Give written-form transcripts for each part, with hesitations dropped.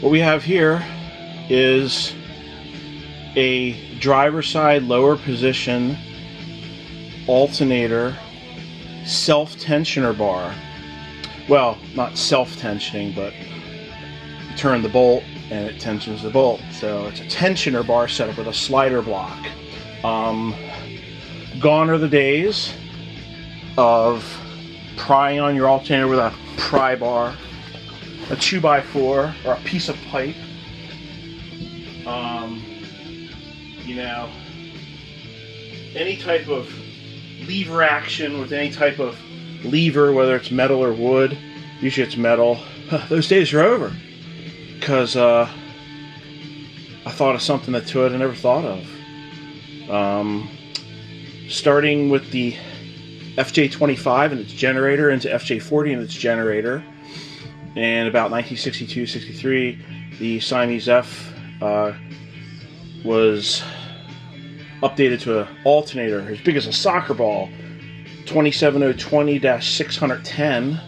What we have here is a driver side lower position alternator self-tensioner bar. Well, not self-tensioning, but you turn the bolt and it tensions the bolt. So it's a tensioner bar set up with a slider block. Gone are the days of prying on your alternator with a pry bar, a 2x4, or a piece of pipe. You know, any type of lever action with any type of lever, whether it's metal or wood. Usually it's metal. Those days are over, because I thought of something that to it I never thought of. Starting with the FJ25 and its generator into FJ40 and its generator, and about 1962-63 the Siamese F was updated to an alternator as big as a soccer ball, 27020-610,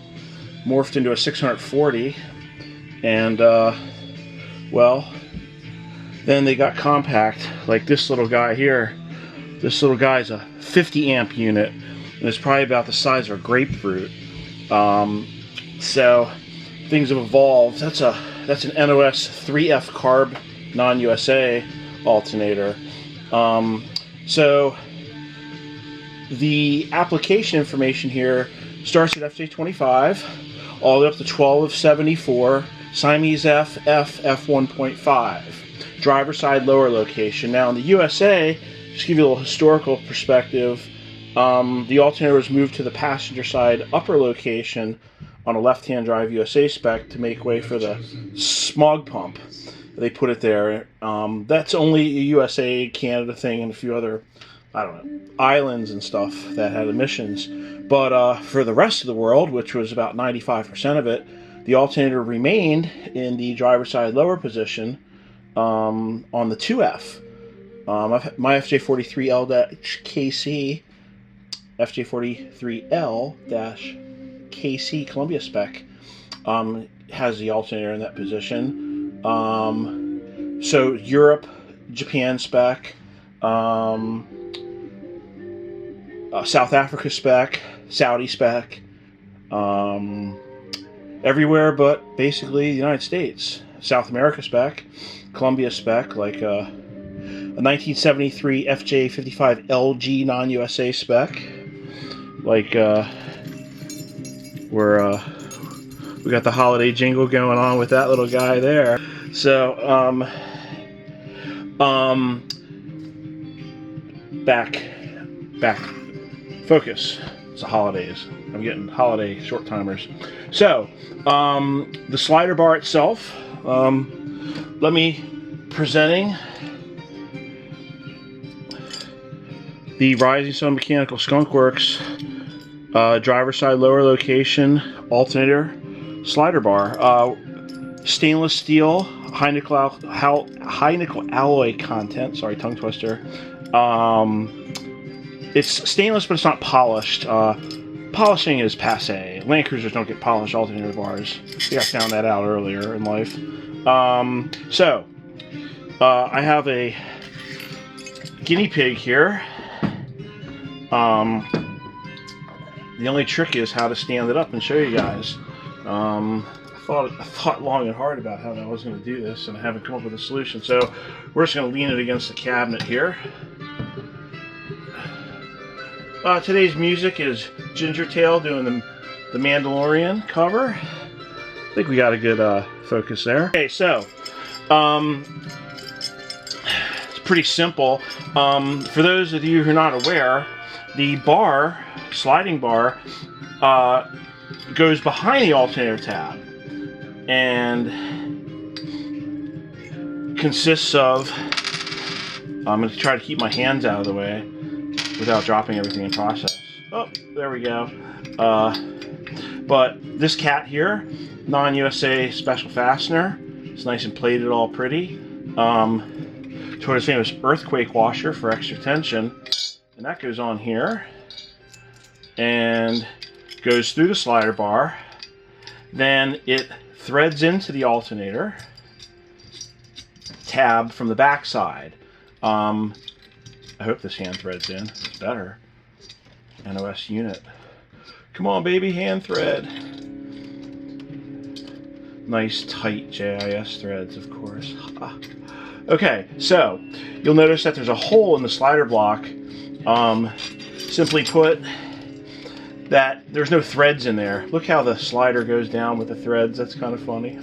morphed into a 640, and well, then they got compact, like this little guy here. This little guy is a 50 amp unit, and it's probably about the size of a grapefruit. So things have evolved. That's an NOS 3F carb non-USA alternator. So the application information here starts at FJ25 all the way up to 12 of 74, Siamese F, F1.5, driver side lower location. Now in the USA, just to give you a little historical perspective, the alternator was moved to the passenger side upper location on a left-hand drive USA spec to make way for the smog pump. They put it there. That's only a USA, Canada thing, and a few other, I don't know, islands and stuff that had emissions. But for the rest of the world, which was about 95% of it, the alternator remained in the driver's side lower position on the 2F. My FJ43L-KC, FJ43L-KC Columbia spec has the alternator in that position. So Europe, Japan spec, South Africa spec, Saudi spec, everywhere but basically the United States. South America spec, Columbia spec, like a 1973 FJ55 LG non-USA spec, like where we got the holiday jingle going on with that little guy there. So back focus. It's the holidays. I'm getting holiday short timers. So the slider bar itself, let me presenting the Rising Sun Mechanical Skunk Works driver side lower location alternator slider bar. Stainless steel, high nickel alloy content. Sorry, tongue twister. It's stainless, but it's not polished. Polishing is passe. Land Cruisers don't get polished alternator bars. I think I found that out earlier in life. I have a guinea pig here. The only trick is how to stand it up and show you guys. I thought long and hard about how I was going to do this, and I haven't come up with a solution. So we're just going to lean it against the cabinet here. Today's music is Ginger Tail doing the Mandalorian cover. I think we got a good focus there. Okay, so it's pretty simple. For those of you who are not aware, the bar, sliding bar, goes behind the alternator tab and consists of, I'm going to try to keep my hands out of the way without dropping everything in process. Oh, there we go. But this cat here, non-USA special fastener. It's nice and plated all pretty. Toyota's famous earthquake washer for extra tension. And that goes on here. And goes through the slider bar. Then it threads into the alternator. tab from the back side. I hope this hand thread's in. It's better. NOS unit. Come on, baby, hand thread. Nice, tight JIS threads, of course. Okay, so you'll notice that there's a hole in the slider block. Simply put, that there's no threads in there. Look how the slider goes down with the threads. That's kind of funny.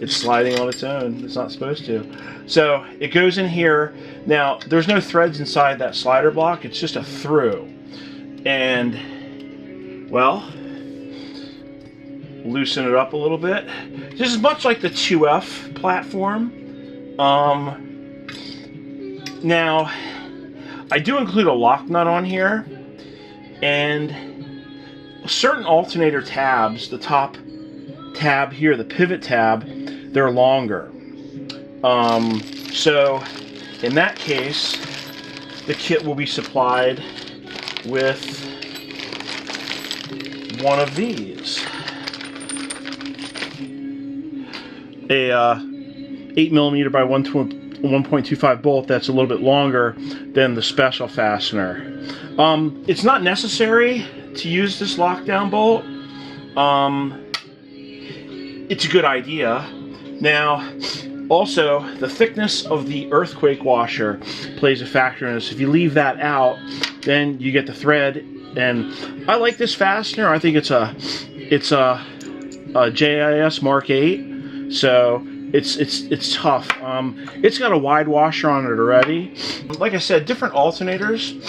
It's sliding on its own. It's not supposed to. So it goes in here. Now, there's no threads inside that slider block. It's just a through. And, well, loosen it up a little bit. This is much like the 2F platform. Now, I do include a lock nut on here, and certain alternator tabs, the top tab here, the pivot tab, they're longer. So in that case, the kit will be supplied with one of these. A 8mm by 1.25 bolt that's a little bit longer than the special fastener. It's not necessary to use this lockdown bolt. It's a good idea. Now, also, the thickness of the earthquake washer plays a factor in this. If you leave that out, then you get the thread. And I like this fastener. I think it's a JIS Mark 8. So it's tough. It's got a wide washer on it already. Like I said, different alternators.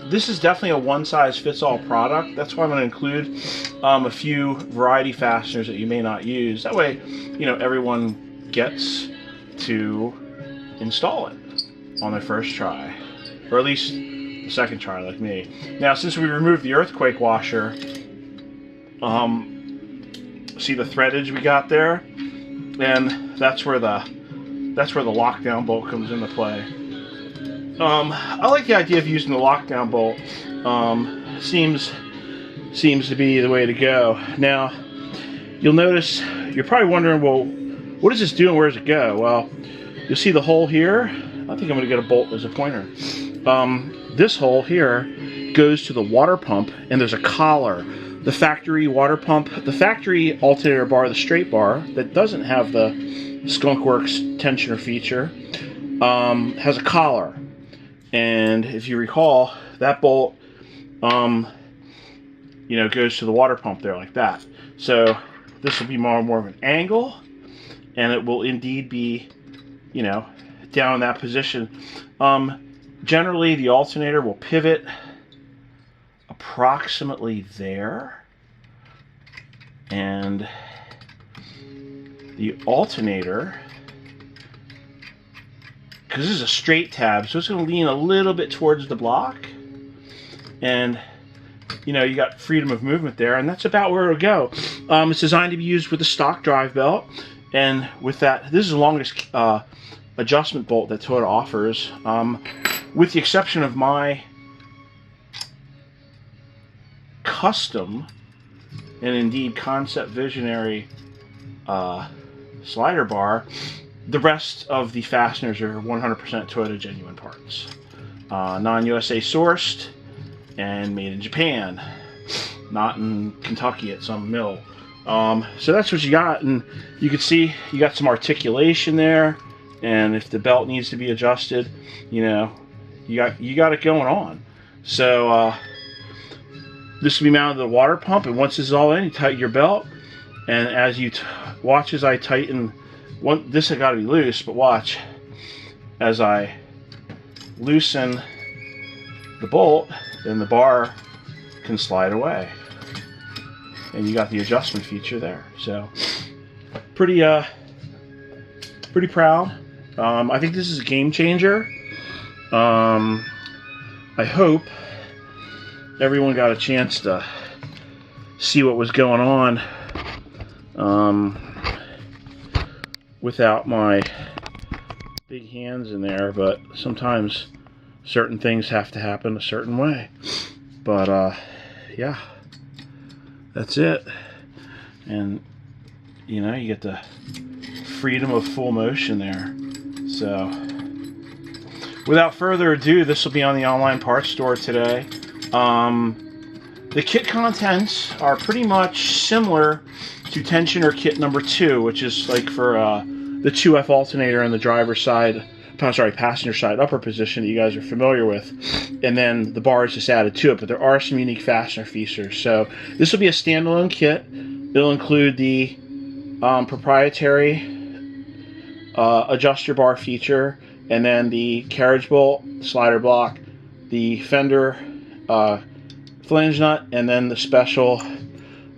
This is definitely a one-size-fits-all product. That's why I'm going to include a few variety fasteners that you may not use. That way, you know, everyone gets to install it on their first try, or at least the second try, like me. Now, since we removed the earthquake washer, see the threadage we got there, and that's where the lockdown bolt comes into play. I like the idea of using the lockdown bolt. Seems to be the way to go. Now, you'll notice, you're probably wondering, well, what is this doing? Where does it go? Well, you'll see the hole here. I think I'm going to get a bolt as a pointer. This hole here goes to the water pump, and there's a collar. The factory water pump, the factory alternator bar, the straight bar, that doesn't have the Skunkworks tensioner feature, has a collar. And if you recall, that bolt, you know, goes to the water pump there like that. So this will be more of an angle, and it will indeed be, you know, down in that position. Generally, the alternator will pivot approximately there, and the alternator, because this is a straight tab, so it's going to lean a little bit towards the block, and you know, you got freedom of movement there, and that's about where it'll go. It's designed to be used with a stock drive belt, and with that, this is the longest adjustment bolt that Toyota offers, with the exception of my custom and indeed concept visionary slider bar. The rest of the fasteners are 100% Toyota genuine parts, non-USA sourced and made in Japan, not in Kentucky at some mill. So that's what you got, and you can see you got some articulation there, and if the belt needs to be adjusted, you know, you got it going on. So this will be mounted to the water pump, and once this is all in, you tighten your belt, and as you watch as I tighten, this has got to be loose, but watch as I loosen the bolt, then the bar can slide away, and you got the adjustment feature there. So pretty proud. I think this is a game changer. I hope everyone got a chance to see what was going on without my big hands in there, but sometimes certain things have to happen a certain way. But yeah, that's it. And you know, you get the freedom of full motion there. So, without further ado, this will be on the online parts store today. The kit contents are pretty much similar to tensioner kit number 2, which is like for the 2F alternator on the driver's side, passenger side upper position that you guys are familiar with, and then the bar is just added to it, but there are some unique fastener features. So this will be a standalone kit. It'll include the proprietary adjuster bar feature, and then the carriage bolt, slider block, the fender flange nut, and then the special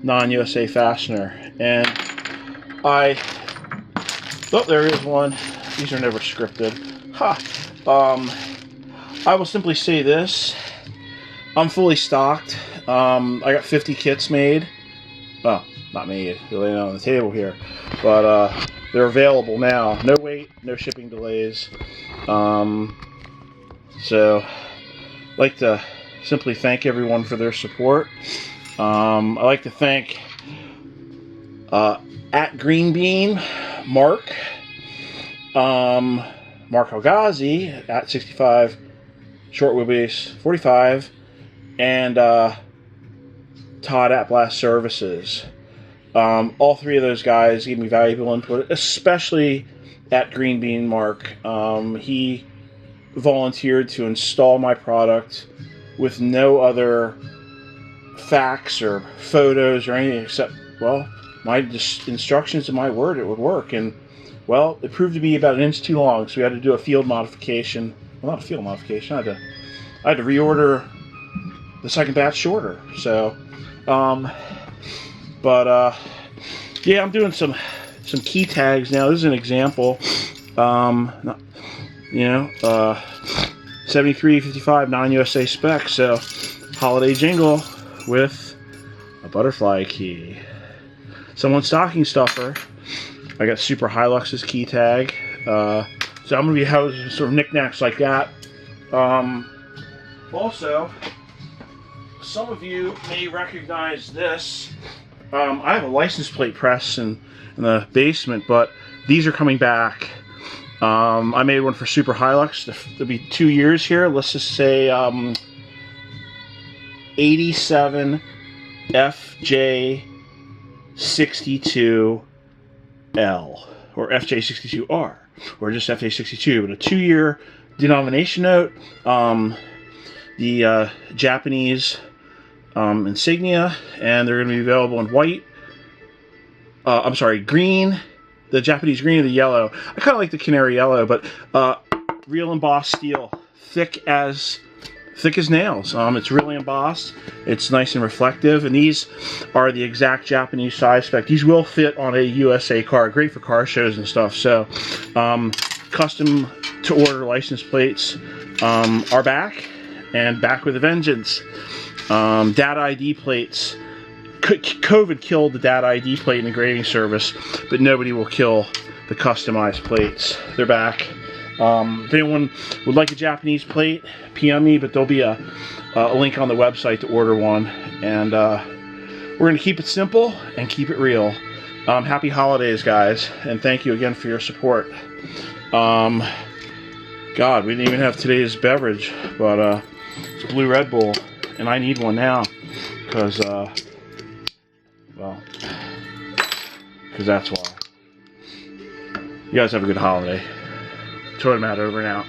non-USA fastener. And oh, there is one. These are never scripted. Ha! I will simply say this. I'm fully stocked. I got 50 kits made. Well, not made. They're laying on the table here. But they're available now. No wait, no shipping delays. So, I'd like to simply thank everyone for their support. I'd like to thank at Green Bean, Mark Algazi at 65, short wheelbase 45, and Todd at Blast Services. All three of those guys gave me valuable input, especially at Green Bean Mark. He volunteered to install my product with no other facts or photos or anything except, well, my instructions and my word it would work. And, well, it proved to be about 1 inch too long, so we had to do a field modification. Well, not a field modification. I had to reorder the second batch shorter. So, yeah, I'm doing some key tags now. This is an example. 7355 non-USA spec, so holiday jingle with a butterfly key. Someone's stocking stuffer. I got Super Hilux's key tag. So I'm going to be housing sort of knickknacks like that. Also, some of you may recognize this. I have a license plate press in the basement, but these are coming back. I made one for Super Hilux. There'll be 2 years here. Let's just say 87 FJ62L or FJ62R or just FJ62, but a 2-year denomination note. The Japanese insignia, and they're going to be available in white. Green. The Japanese green and the yellow. I kind of like the canary yellow, but real embossed steel, thick as nails. It's really embossed. It's nice and reflective, and these are the exact Japanese size spec. These will fit on a USA car. Great for car shows and stuff. So, custom to order license plates are back, and back with a vengeance. Data ID plates. COVID killed the data ID plate in the grading service, but nobody will kill the customized plates. They're back. If anyone would like a Japanese plate, PM me, but there'll be a link on the website to order one. And we're going to keep it simple and keep it real. Happy holidays, guys, and thank you again for your support. God, we didn't even have today's beverage, but it's a blue Red Bull, and I need one now because that's why. You guys have a good holiday. Toy Matt over and out.